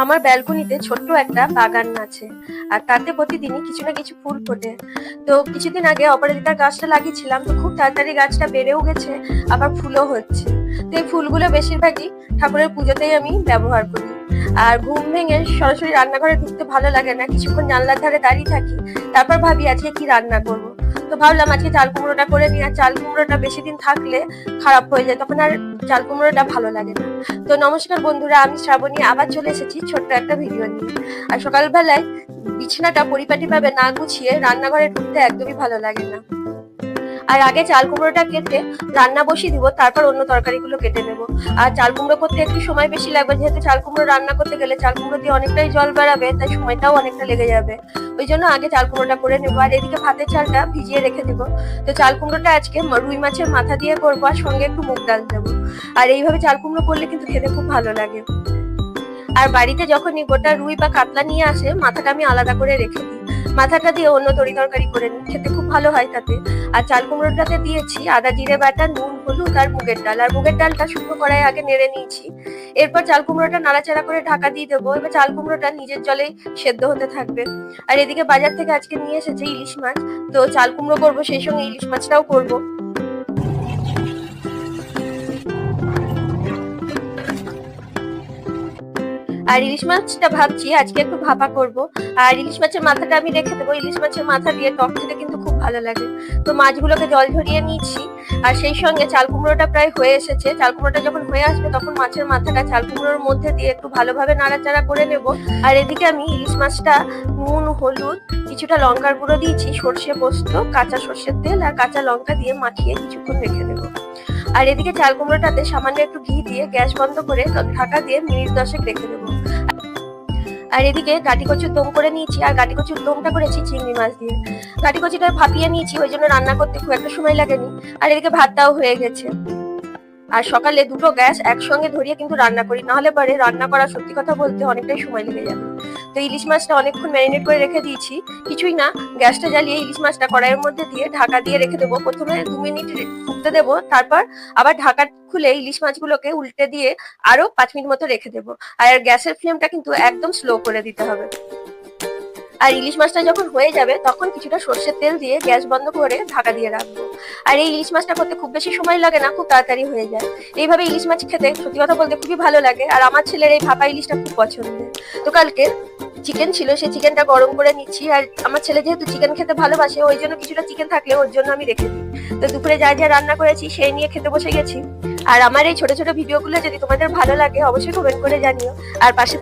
আমার ব্যালকনিতে ছোট্ট একটা বাগান আছে, আর তাতে প্রতিদিনই কিছু না কিছু ফুল ফোটে। তো কিছুদিন আগে অপরাজিতার গাছটা লাগিয়েছিলাম, তো খুব তাড়াতাড়ি গাছটা বেড়েও গেছে, আবার ফুলও হচ্ছে। তো এই ফুলগুলো বেশিরভাগই ঠাকুরের পুজোতেই আমি ব্যবহার করি। আর ঘুম ভেঙে সরাসরি রান্নাঘরে ঢুকতে ভালো লাগে না, কিছুক্ষণ জানলার ধারে দাঁড়িয়ে থাকি, তারপর ভাবি আজকে কি রান্না করব। তো ভাবলাম আজকে চাল কুমড়োটা করে নিই, আর চাল কুমড়োটা বেশি দিন থাকলে খারাপ হয়ে যায়, তখন আর চাল কুমড়োটা ভালো লাগে না। তো নমস্কার বন্ধুরা, আমি শ্রাবণী আবার চলে এসেছি ছোট্ট একটা ভিডিও নিয়ে। আর সকালবেলায় বিছানাটা পরিপাটি ভাবে না গুছিয়ে রান্নাঘরে ঢুকতে একদমই ভালো লাগে না। আর আগে চাল কুমড়োটা কেটে রান্না বসিয়ে দিব, তারপর অন্য তরকারিগুলো কেটে নেব। আর চাল কুমড়ো করতে একটু সময় বেশি লাগবে, যেহেতু চাল কুমড়ো রান্না করতে গেলে চাল কুমড়ো দিয়ে অনেকটাই জল বেরাবে, তাই সময়টাও অনেকটা লেগে যাবে। ওই জন্য আগে চাল কুমড়োটা করে নেবো, আর এদিকে ভাতের চালটা ভিজিয়ে রেখে দেবো। তো চাল কুমড়োটা আজকে রুই মাছের মাথা দিয়ে করবো, আর সঙ্গে একটু মুগ ডাল দেবো। আর এইভাবে চাল কুমড়ো করলে কিন্তু খেতে খুব ভালো লাগে। আর বাড়িতে যখনই গোটা রুই বা কাতলা নিয়ে আসে, মাথাটা আমি আলাদা করে রেখে দিই, মাথাটা দিয়ে অন্য তরকারি করে নিই, খেতে খুব ভালো হয় তাতে। আর চাল কুমড়োটাতে দিয়েছি আদা জিরে বাটা, নুন, হলুদ আর মুগের ডাল। আর মুগের ডালটা শুকনো কড়াই আগে নেড়ে নিয়েছি। এরপর চাল কুমড়োটা নাড়াচাড়া করে ঢাকা দিয়ে দেবো। এবার চাল কুমড়োটা নিজের জলেই সেদ্ধ হতে থাকবে। আর এদিকে বাজার থেকে আজকে নিয়ে এসেছে ইলিশ মাছ, তো চাল কুমড়ো করবো, সেই সঙ্গে ইলিশ মাছটাও করবো। আর ইলিশ মাছটা ভাবছি আজকে একটু ভাপা করব। আর ইলিশ মাছের মাথাটা আমি রেখে দেবো, ইলিশ মাছের মাথা দিয়ে টক খেতে কিন্তু খুব ভালো লাগে। তো মাছগুলোকে জল ঝরিয়ে নিয়েছি, আর সেই সঙ্গে চাল কুমড়োটা প্রায় হয়ে এসেছে। চাল কুমড়োটা যখন হয়ে আসবে, তখন মাছের মাথাটা চাল কুমড়োর মধ্যে দিয়ে একটু ভালোভাবে নাড়াচাড়া করে নেব। আর এদিকে আমি ইলিশ মাছটা নুন, হলুদ, কিছুটা লঙ্কার গুঁড়ো দিয়েছি, সর্ষে পোস্ত, কাঁচা সর্ষের তেল আর কাঁচা লঙ্কা দিয়ে মাখিয়ে কিছুক্ষণ রেখে দেবো। আর এদিকে চাল কুমড়োটাতে সামান্য একটু ঘি দিয়ে গ্যাস বন্ধ করে ঢাকা দিয়ে মিনিট 10 রেখে দেবো। আর এদিকে গাটি কচুর দম করে নিয়েছি, আর গাটি কচুর দমটা করেছি চিংড়ি মাছ দিয়ে। গাটি কচুটা ভাপিয়ে নিয়েছি, ওই জন্য রান্না করতে খুব একটা সময় লাগেনি। আর এদিকে ভাতটাও হয়ে গেছে। আর সকালে দুটো গ্যাস একসঙ্গে ধরিয়ে কিন্তু রান্না করি, নাহলে পরে রান্না করা সত্যি কথা বলতে অনেকটাই সময় লেগে যাবে। তো ইলিশ মাছটা অনেকক্ষণ ম্যারিনেট করে রেখে দিয়েছি। কিছুই না, গ্যাসটা জ্বালিয়ে ইলিশ মাছটা কড়াইয়ের মধ্যে দিয়ে ঢাকা দিয়ে রেখে দেবো। প্রথমে 2 মিনিট ফুটতে দেবো, তারপর আবার ঢাকা খুলে ইলিশ মাছগুলোকে উল্টে দিয়ে আরো 5 মিনিট মতো রেখে দেবো। আর গ্যাসের ফ্লেমটা কিন্তু একদম স্লো করে দিতে হবে। আর ইলিশ মাছটা যখন হয়ে যাবে, তখন কিছুটা সর্ষের তেল দিয়ে গ্যাস বন্ধ করে ঢাকা দিয়ে রাখবো। আর এই ইলিশ মাছটা করতে খুব বেশি সময় লাগে না, খুব তাড়াতাড়ি হয়ে যায়। এইভাবে ইলিশ মাছ খেতে সত্যি কথা বলতে খুবই ভালো লাগে, আর আমার ছেলের এই ভাপা ইলিশটা খুব পছন্দের। তো কালকে চিকেন ছিল, সেই চিকেনটা গরম করে নিচ্ছি। আর আমার ছেলে যেহেতু চিকেন খেতে ভালোবাসে, ওই জন্য কিছুটা চিকেন থাকলে ওর জন্য আমি রেখে দিই। তো দুপুরে যা যা রান্না করেছি সেই নিয়ে খেতে বসে গেছি। আর আমার এই ছোট ছোট ভিডিওগুলো যদি তোমাদের ভালো লাগে, অবশ্যই কমেন্ট করে জানিও। আর পাশে